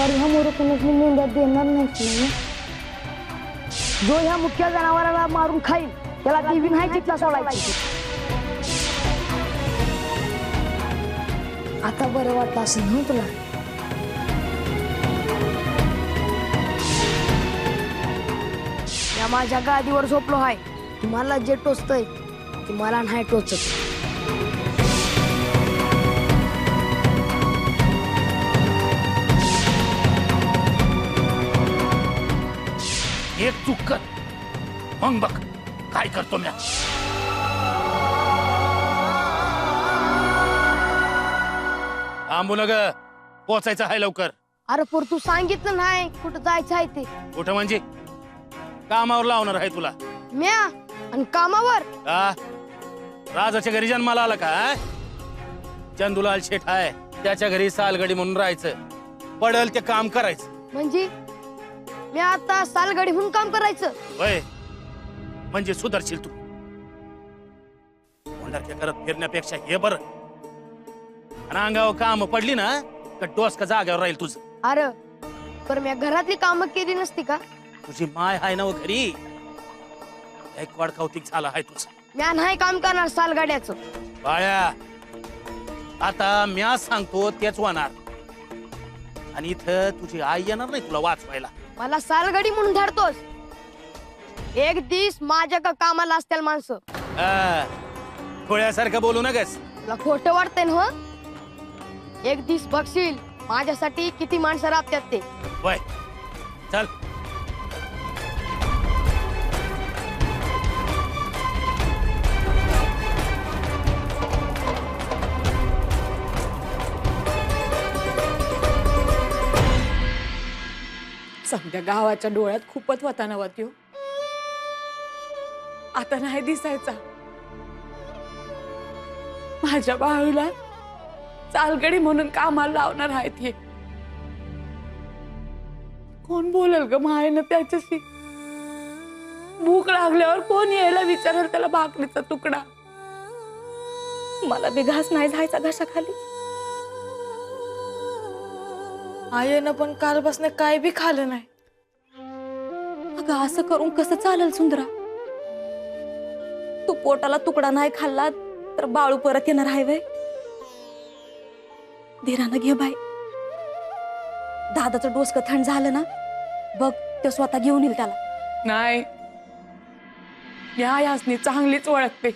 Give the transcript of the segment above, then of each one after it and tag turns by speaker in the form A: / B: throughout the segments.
A: तरी हा मोरकूनच मी मेंढ्या देणार नाही. जो ह्या मुख्य जनावराला मारून खाईल त्याला देवी नाही चित्ता सोडायची. आता बरं वाटतं असं ना तुला? या माझ्या गादीवर झोपलो हाय. तुम्हाला जे टोचतंय ते मला नाही टोचत.
B: एक चूक कर मग बघ काय करतो मी. थांबू नग, पोचायचं आहे लवकर.
A: अरे पर तू सांगितलं नाही कुठं जायचं आहे ते.
B: कुठं म्हणजे? कामावर लावणार आहे तुला.
A: म्या आणि कामावर?
B: राजाच्या घरी जन्माला आला का? चंदूलाल शेठ आहे त्याच्या घरी सालगडी म्हणून राहायचं. पडल ते काम करायचं.
A: म्हणजे मी आता सालगडी म्हणून काम करायचं?
B: होय, म्हणजे सुधारशील तू. होंडारक्या करत फिरण्यापेक्षा हे बरं. आणि अंगावर काम पडली ना का डोसका जाग्यावर राहील तुझं.
A: अरे पर मी घरातली कामं केली नसती का?
B: तुझी माय आहे ना घरी. एक वाड कौतिक झाला आहे तुझं.
A: म्या नाही काम करणार सालगाड्याचं.
B: बाळ्या, आता म्या सांगतो तेच होणार. आणि इथं तुझी आई येणार नाही तुला वाचवायला.
A: मला सालगाडी म्हणून धरतोस? एक दिवस माझ्या का कामाला असतील माणसं.
B: खोळ्यासारखं बोलू नगस.
A: तुला खोटं वाटतंय ना? एक दिवस बघशील माझ्यासाठी किती माणसं राबत्यात ते.
B: वय चल.
C: समजा गावाच्या डोळ्यात खूपच होता नवा त्यो. आता नाही दिसायचा. माझ्या बाळूला चालगडी म्हणून कामाला लावणार आहेत हे. कोण बोलेल ग मायेनं त्याच्याशी? भूक लागल्यावर कोण यायला विचारेल त्याला भाकरीचा तुकडा? मला बी घास नाही जायचा घशाखाली. आईनं पण कालपासून काय बी खाल्लं नाही. अगं असं करून कसं चालेल सुंदरा? तू पोटाला तुकडा नाही खाल्ला तर बाळू परत येणार आहे वय? धीरानं घे बाई. दादाचं डोसकं थंड झालं ना बघ ते स्वतः घेऊन येईल त्याला. नाही या यासनी चांगलीच ओळखते.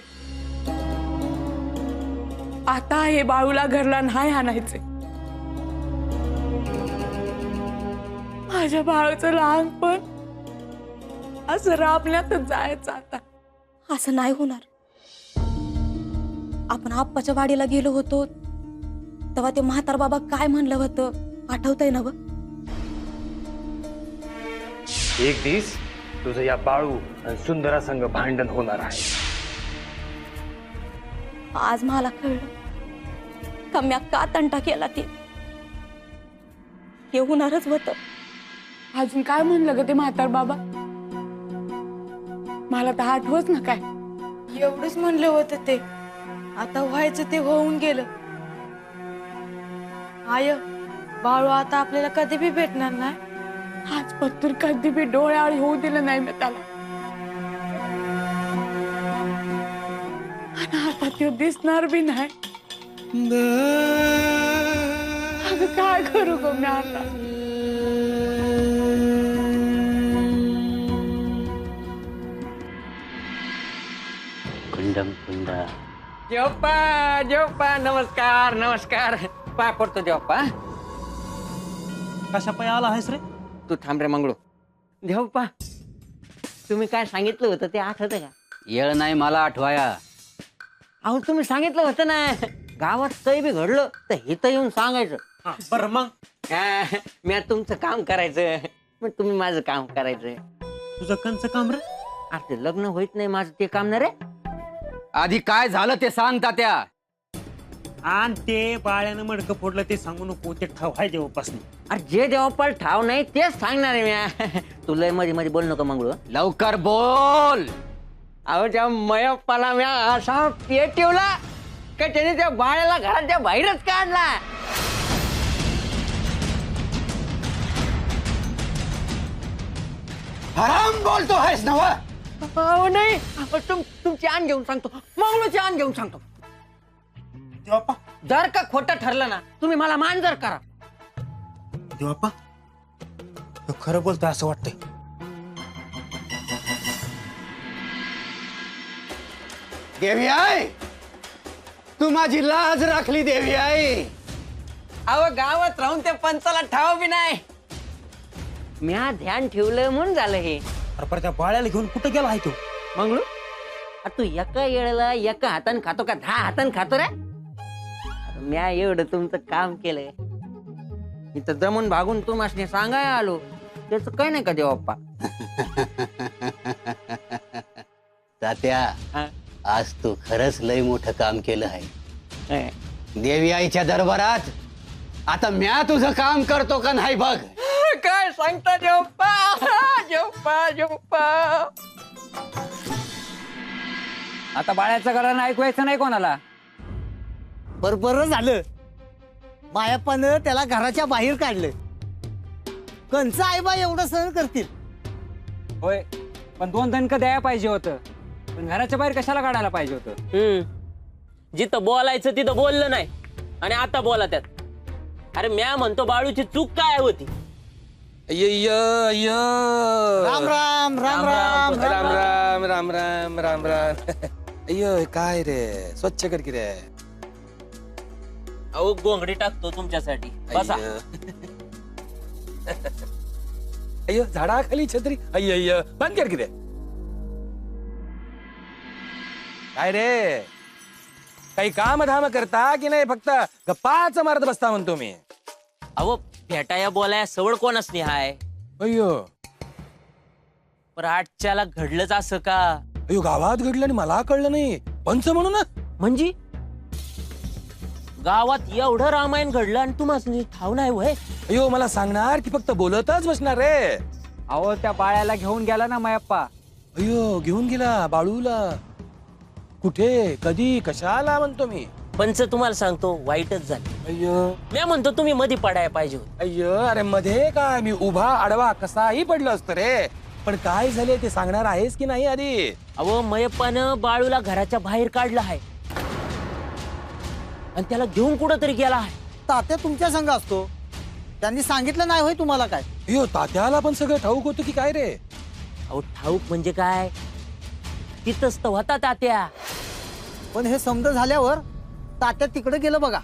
C: आता हे बाळूला घरला नाही आणायचे. माझ्या बाळूचं लहानपण असं राबण्यातच जायचं आता. असं नाही होणार. आपण आप्पाच्या वाडीला गेलो होतो तेव्हा ते म्हातार बाबा काय म्हणलं होतं आठवतंय ना?
D: एक दिवस तुझं या बाळू आणि सुंदरा संघ भांडण होणार आहे.
C: आज मला कळलं कम्या का तंटा केला ते. हे होणारच होत. अजून काय म्हणलं ग ते म्हातार बाबा? मला तर आठवच ना काय.
E: एवढंच म्हणलं होतं ते. आता व्हायचं ते होऊन गेलं. आय बाळू आता आपल्याला कधी बी भेटणार नाही.
C: आज पत्तर कधी बी डोळ्याआड होऊ दिलं नाही मी त्याला. आणि आता तो दिसणार बी नाही. अगं काय करू ग मी आता?
F: कुंडम कुंडा.
G: देवप्पा देवप्पा नमस्कार नमस्कार. पाय पडतो देवप्पा.
F: कशा पाय आला आहेस रे?
G: तू थांब रे मंगळू. देवप्पा तुम्ही काय सांगितलं होतं ते आठवतं का?
F: येळ नाही मला आठवाया.
G: अहो तुम्ही सांगितलं होतं ना गावात काही बी घडलं तर इथं येऊन सांगायचं.
F: बरं मग
G: मी तुमचं काम करायचं मग तुम्ही माझं काम करायचं.
F: तुझं कंच काम रे?
G: अरे ते लग्न होईत नाही माझं ते काम ना रे.
F: आधी काय झालं ते सांग तात्या.
H: आणि ते बाळ्यानं मडकं फोडलं ते सांगू नको. ते ठाव आहे देवापासून.
G: अरे जे देवप्पा ठाव नाही तेच सांगणार आहे मी. तुला मध्ये मध्ये बोल नको मंगळू.
F: लवकर बोल.
G: अहो त्या मयप्पाला मी असा पेट ठेवला का त्याने त्या बाळ्याला घराच्या बाहेरच काढला. हराम बोलतो आहेस नव? नाही तुमची आण घेऊन सांगतो, मंगळूची आण घेऊन सांगतो.
H: देवाप्पा
G: जर का खोटं ठरलं ना तुम्ही मला मांजर करा.
H: देवाप्पा तो खरं बोलतोय असं वाटतंय.
G: देवी आई, तू माझी लाज राखली देवी आई. अहो गावात राहून त्या पंचाला ठाव बी नाही. म्या ध्यान ठेवलं म्हणून झालं हे.
H: अरे पण त्या बाळ्याला घेऊन कुठं गेला आहे तो?
G: मंगळू तू एका येळेला एका हाताने खातो का 10 हाताने खातो रे? म्या एवढं तुमचं काम केलंय, इथं जमून भागून तुम्हाला सांगाय आलो, त्याच काय नाही का देवाप्पा?
I: तात्या, आज तू खरंच लय मोठं काम केलं आहे. देवी आईच्या दरबारात आता म्या तुझं काम करतो का नाही बघ.
G: काय सांगता देवप्पा? देवप्पा देवप्पा.
F: आता बाळ्याचं कारण ऐकवायचं नाही कोणाला.
J: बरं झालं मायापानं त्याला घराच्या बाहेर काढलं. कंच आईबा एवढं सहन करतील
F: होय, पण 2 दणक द्यायला पाहिजे होतं. पण घराच्या बाहेर कशाला काढायला पाहिजे होतं?
K: जिथं बोलायचं तिथं बोललं नाही आणि आता बोला त्यात. अरे म्या म्हणतो बाळूची चूक काय होती?
J: राम राम राम राम
L: राम राम राम राम राम राम. अय्यो काय रे, स्वच्छ कर की रे.
K: अहो गोंगडी टाकतो तुमच्यासाठी, बसा.
L: अय्यो झाडाखाली छत्री. अय्य बंद कर की रे. काय रे, काही काम धाम करता की नाही, फक्त गप्पाच मारत बसता म्हणतो मी.
K: अहो भेटाया बोलाया सवड कोणच नाही हाय.
L: अय्यो
K: पण आजच्याला घडलंच असं का?
L: अय्यो गावात घडलं आणि मला कळलं नाही. पंच म्हणून
K: म्हणजे गावात एवढं रामायण घडलं आणि तुम्हाला ठाव नाही वय?
L: अय्यो मला सांगणार की फक्त बोलतच बसणार रे?
F: अहो त्या बाळ्याला घेऊन गेला ना मायप्पा.
L: अय्यो घेऊन गेला बाळूला? कुठे, कधी, कशाला म्हणतो मी?
K: पंच तुम्हाला सांगतो वाईटच झालं.
L: अय्यो
K: मी म्हणतो तुम्ही मध्ये पडायला पाहिजे होतं.
L: अय्यो अरे मध्ये काय, मी उभा आडवा कसाही पडलो असतो रे. पण काय झाले ते सांगणार आहेस की नाही आधी?
K: अहो मयप्पानं बाळूला घराच्या बाहेर काढलं आहे आणि त्याला घेऊन कुठं तरी गेला आहे.
J: तात्या तुमच्या संग असतो, त्यांनी सांगितलं नाही होय तुम्हाला काय?
L: अय्यो तात्याला पण सगळं ठाऊक होतं की काय रे?
K: अहो ठाऊक म्हणजे काय, तिथंच तर होता तात्या.
J: पण हे समज झाल्यावर तात्या तिकडे गेलं बघा.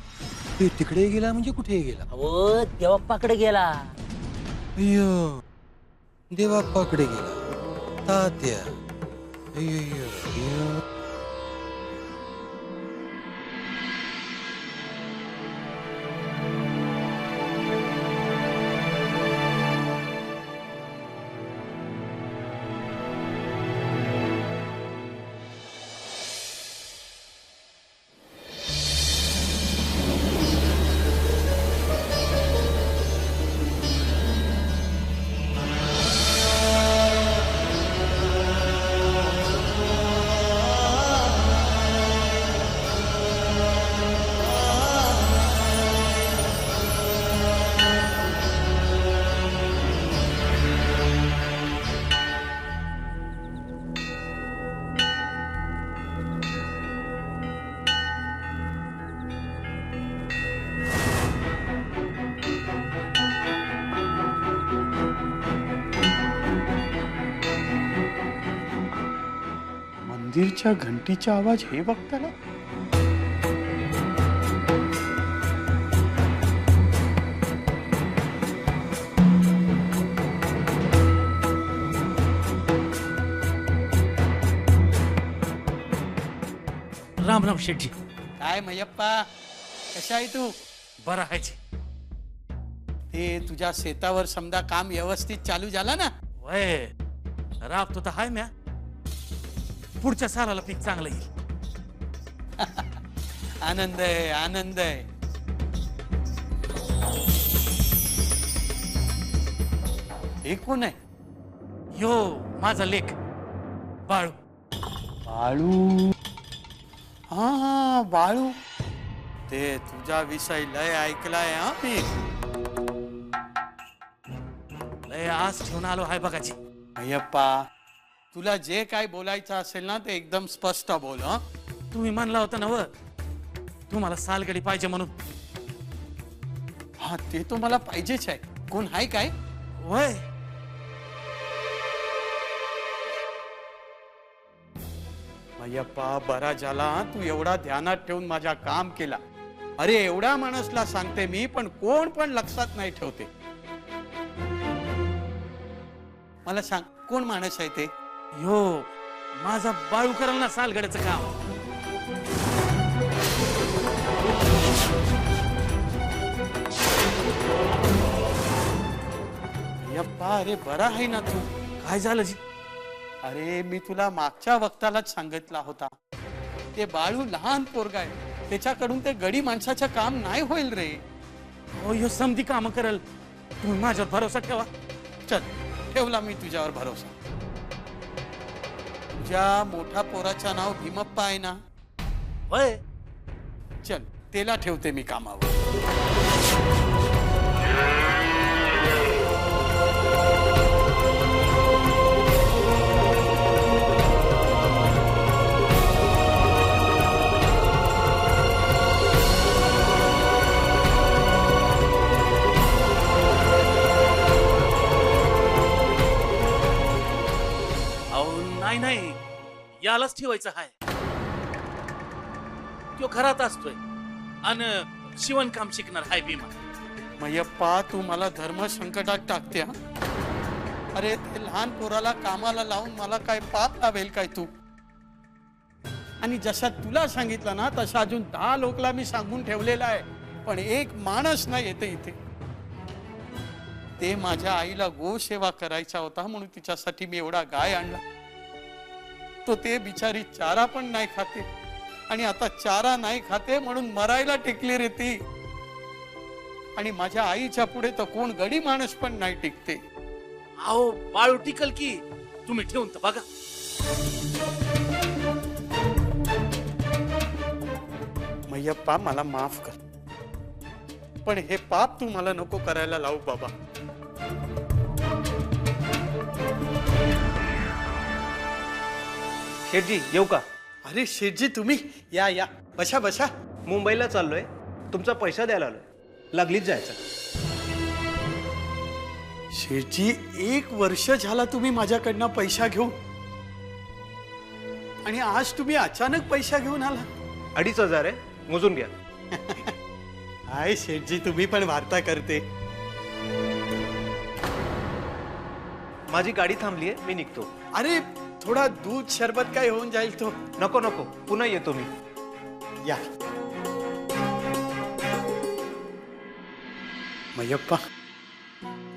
L: ते तिकडे गेला म्हणजे कुठे गेला?
K: अहो देवाप्पाकडे गेला.
L: अय्यो देवाप्पाकडे गेला तात्या. अय्यो अय्यो.
B: मंदिरच्या घंटीचा आवाज हे बघताना
M: राम राम शेट्टी.
J: काय मयप्पा, कशा आहे तू?
M: बरं आहे.
J: ते तुझ्या शेतावर समजा काम व्यवस्थित चालू झालं ना?
M: वय राबतो तर हाय म्या. पुढच्या सालाला पीक चांगलं येईल.
J: आनंद आहे आनंद आहे. हे कोण आहे?
M: यो माझा लेख बाळू.
J: बाळू? हा बाळू, ते तुझा विषय लय ऐकलाय. हा मी
M: लय आस ठेवून आलो हाय बघाची.
J: अय्यप्पा, तुला जे काय बोलायचं असेल ना ते एकदम स्पष्ट बोल. हं?
M: तुम्ही म्हणला होता ना तुम्हाला सालगडी पाहिजे म्हणून.
J: हा, ते तो मला पाहिजेच आहे. कोण आहे काय?
M: वय
J: अय्यप्पा, बरा झाला तू एवढा ध्यानात ठेवून माझा काम केला. अरे एवढ्या माणसला सांगते मी, पण कोण पण लक्षात नाही ठेवते. मला सांग, कोण माणूस आहे ते?
M: यो माझा बाळू कराल ना सालगड्याचं काम.
J: अय्यप्पा, अरे बरा आहे ना तू?
M: काय झालं जी?
J: अरे मी तुला मागच्या वक्तालाच सांगितला होता, ते बाळू लहान पोरगा आहे, त्याच्याकडून ते गडी माणसाचं काम नाही होईल रे.
M: हो, यो समधी काम करल, तुम्ही माझ्यावर भरोसा ठेवा.
J: चल, ठेवला मी तुझ्यावर भरोसा. तुझ्या मोठ्या पोराचं नाव भीमप्पा आहे ना?
M: होय.
J: चल, त्याला ठेवते मी कामावर.
M: नाही, यालाच ठेवायचं आहे. तो घरात असतोय आणि शिवणकाम शिकणार हाय भीमा.
J: मयप्पा, तू मला धर्म संकटात टाकते. हा? अरे ते लहान पोराला कामाला लावून मला काय पाप लावेल काय तू? आणि जसा तुला सांगितलं ना तसा अजून 10 लोकला मी सांगून ठेवलेला आहे, पण एक माणूस नाही येते इथे. ते माझ्या आईला गोसेवा करायचा होता म्हणून तिच्यासाठी मी एवढा गाय आणला. तो ते बिचारी चारा पण नाही खाते, आणि आता चारा नाही खाते म्हणून मरायला टिकली रे ती. आणि माझ्या आईच्या पुढे तर कोण गडी माणूस पण नाही टिकते.
M: अहो, बाळू टिकल की, तुम्ही ठेवून तर बघा.
J: मय्यप्पा, मला माफ कर, पण हे पाप तू मला नको करायला लावू बाबा.
N: शेठजी येऊ का?
J: अरे शेठजी, तुम्ही या या, बसा बसा.
N: मुंबईला चाललोय, तुमचा पैसा द्यायला आलोय, लागलीच जायचं.
J: शेठजी, 1 वर्ष झाला तुम्ही माझ्याकडनं पैसा घेऊन, आणि आज तुम्ही अचानक पैसा घेऊन आला.
N: 2,500 आहे, मोजून घ्या.
J: हाय शेठजी, तुम्ही पण वार्ता करते.
N: माझी गाडी थांबलीये, मी निघतो.
J: अरे थोडा दूध शरबत काय होऊन जाईल तो.
N: नको नको, पुन्हा येतो मी.
J: या. मयप्पा,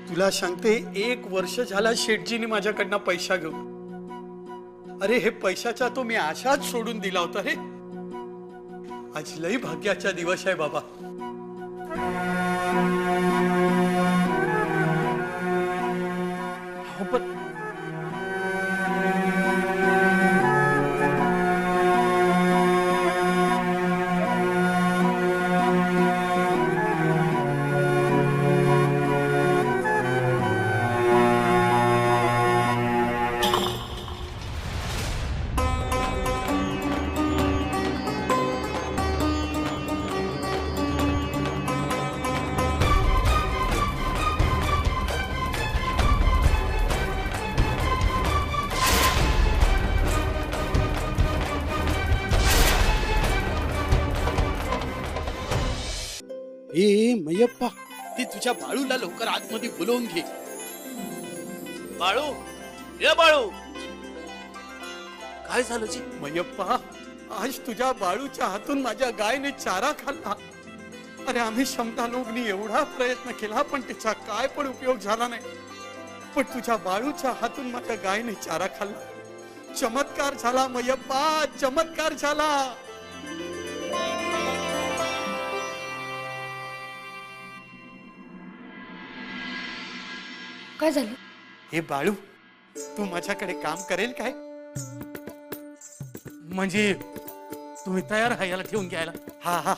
J: तुला सांगते, 1 वर्ष झाला शेठजीने माझ्याकडनं पैसा घेऊन. अरे हे पैशाचा तो मी आशाच सोडून दिला होता रे. आज लई भाग्याचा दिवस आहे बाबा. ए मयप्पा, ती तुझ्या बाळूला लवकर आतमध्ये बोलवून घे.
M: बाळू, ये बाळू, काय झालं जी?
J: मयप्पा, आज तुझ्या बाळूच्या हातून माझ्या गायने चारा खाल्ला. अरे आम्ही समता लोकनी एवढा प्रयत्न केला, पण त्याचा काय पण उपयोग झाला नाही. पण तुझ्या बाळूच्या हातून माझ्या गायने चारा खाल्ला. चमत्कार झाला मयप्पा, चमत्कार झाला.
A: काय झालं?
J: हे बाळू, तू माझ्याकडे काम करेल काय?
M: म्हणजे तुम्ही तयार आहे याला ठेवून घ्यायला?
J: हा हा,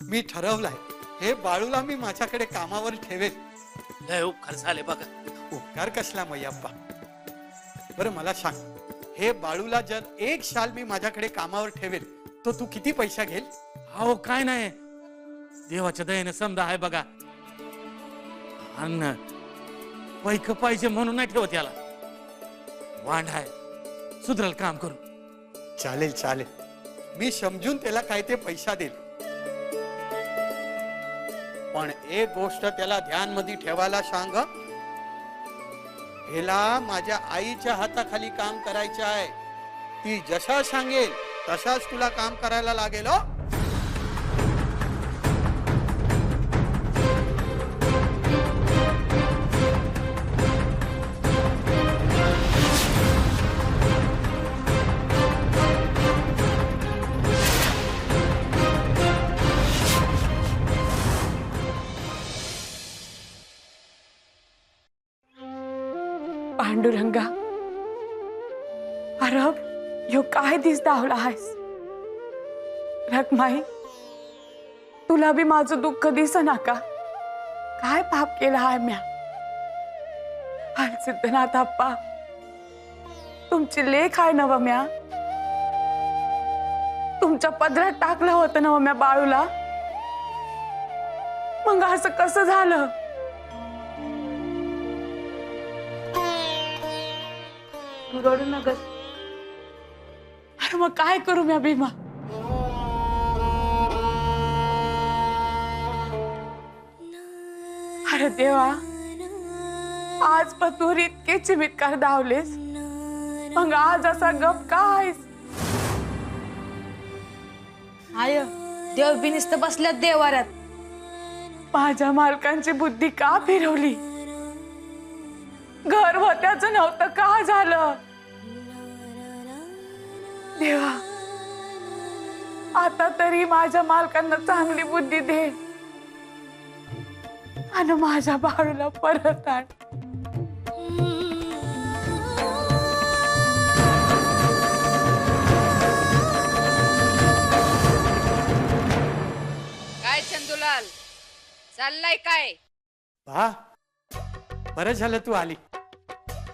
J: मी ठरवलंय. हे बाळूला मी माझ्याकडे कामावर ठेवेल.
M: लय उपकार झाले बघा.
J: उपकार कसला मयप्पा? बरं मला सांग, हे बाळूला जर एक शाल मी माझ्याकडे कामावर ठेवेल तर तू किती पैसा घेल?
M: अहो काय नाही, देवाच्या दयेने समजा आहे बघा. अन्न पैक पाहिजे म्हणून नाही ठेवत याला. वांड आहे, सुधरल काम करू.
J: चालेल चालेल, मी समजून त्याला काय ते पैसा देईल. पण एक गोष्ट त्याला ध्यान मध्ये ठेवायला सांग, ह्याला माझ्या आईच्या हाताखाली काम करायचं आहे. ती जसा सांगेल तसाच तुला काम करायला लागेल. हो
C: पांडुरंगा, अरब ह्यो काय दिस दावला आहेस? रखमाई, तुला बी माझं दुःख दिसना का? काय पाप केला आहे म्या? सिद्धनाथ अप्पा, तुमची लेख आहे नव म्या? तुमच्या पदरात टाकलं होतं नव म्या बाळूला? मग असं कसं झालं? रडू नका. अरे मग काय करू म्या भीमा? अरे देवा, आज पण तू इतके चमत्कार धावलेस, मग आज असा गप काय?
E: आय देव बी नुसतं बसल्यात देवाऱ्यात.
C: माझ्या मालकांची बुद्धी का फिरवली? घर होत्याचं नव्हतं का झालं? देवा, आता तरी माझ्या मालकांना चांगली बुद्धी दे आणि माझ्या बाळूला परत आण.
O: काय चंदूलाल, चाललाय काय?
J: बा, बरं झालं तू आली.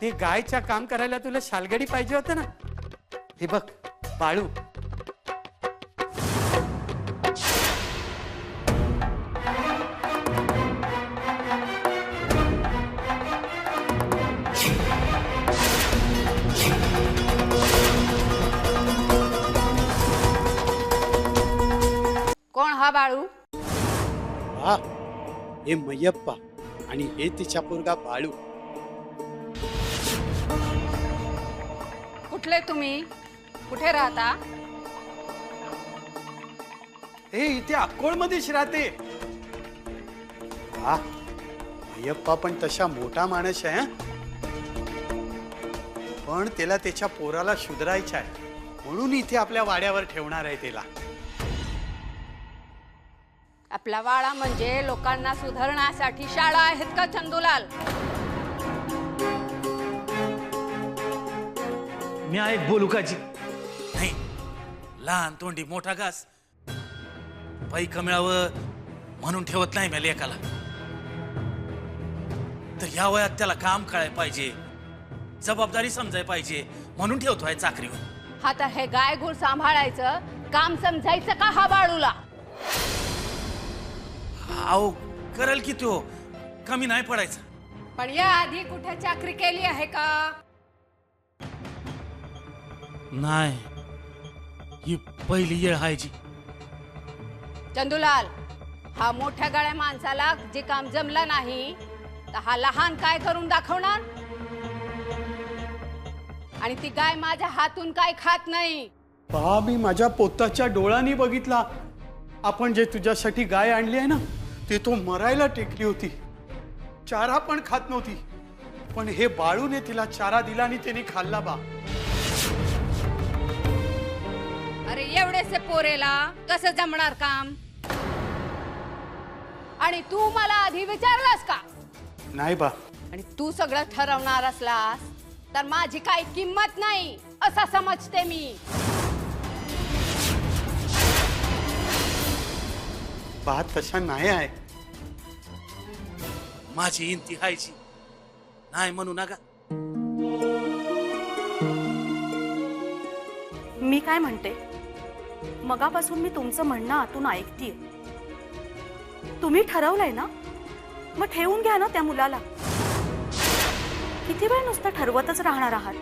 J: ते गायच्या काम करायला तुला शालगडी पाहिजे होतं ना. हे बघ बाळू,
O: कोण हा बाळू?
J: हा, हे मय्यप्पा आणि हे तिच्या पोरगा बाळू.
O: कुठले तुम्ही? कुठे राहता?
J: हे इथे अक्कोळमध्येच राहते. हा, मय्यप्पा पण तशा मोठा माणूस आहे. पण त्याला त्याच्या पोराला सुधारायचं आहे म्हणून इथे आपल्या वाड्यावर ठेवणार आहे त्याला.
O: आपला वाडा म्हणजे लोकांना सुधारण्यासाठी शाळा आहेत का चंदूलाल?
M: मी एक बोलू का जी? नाही, लहान तोंडी मोठा घास. पैक मिळावं म्हणून ठेवत नाही मी लेकाला. तर ह्या वयात त्याला काम कळायला पाहिजे, जबाबदारी समजाय पाहिजे म्हणून ठेवतोय चाकरीवर.
O: हा तर हे गाय गुळ सांभाळायचं काम समजायचं का हा बाळूला?
M: अहो करल की तो, कमी नाही पडायचा.
O: पण या आधी कुठे चाकरी केली आहे का?
M: नाही, ही पहिली येळ आहे जी.
O: चंदूलाल, हा मोठ्या गाड्या माणसाला जे काम जमलं नाही तर हा लहान काय करून दाखवणार? आणि ती गाय माझ्या हातून काय खात नाही.
J: पहा, मी माझ्या पोताच्या डोळ्यांनी बघितला. आपण जे तुझ्यासाठी गाय आणली आहे ना, ते तो मरायला टेकली होती. चारा पण खात नव्हती. पण हे बाळूने तिला चारा दिला आणि त्याने खाल्ला. बा,
O: अरे एवढेसे पोरेला कसं जमणार काम? आणि तू मला आधी विचारलास का?
J: नाही बा.
O: आणि तू सगळं ठरवणार असलास तर माझी काही किंमत नाही असं समजते मी.
J: बात तशा नाही आहे.
M: माझी इंती हायची नाही म्हणू नका.
P: मी काय म्हणते, मगापासून मी तुमचं म्हणणं आतून ऐकतीये. तुम्ही ठरवलंय ना, मग ठेवून घ्या ना त्या मुलाला. किती वेळ नुसतं ठरवतच राहणार आहात?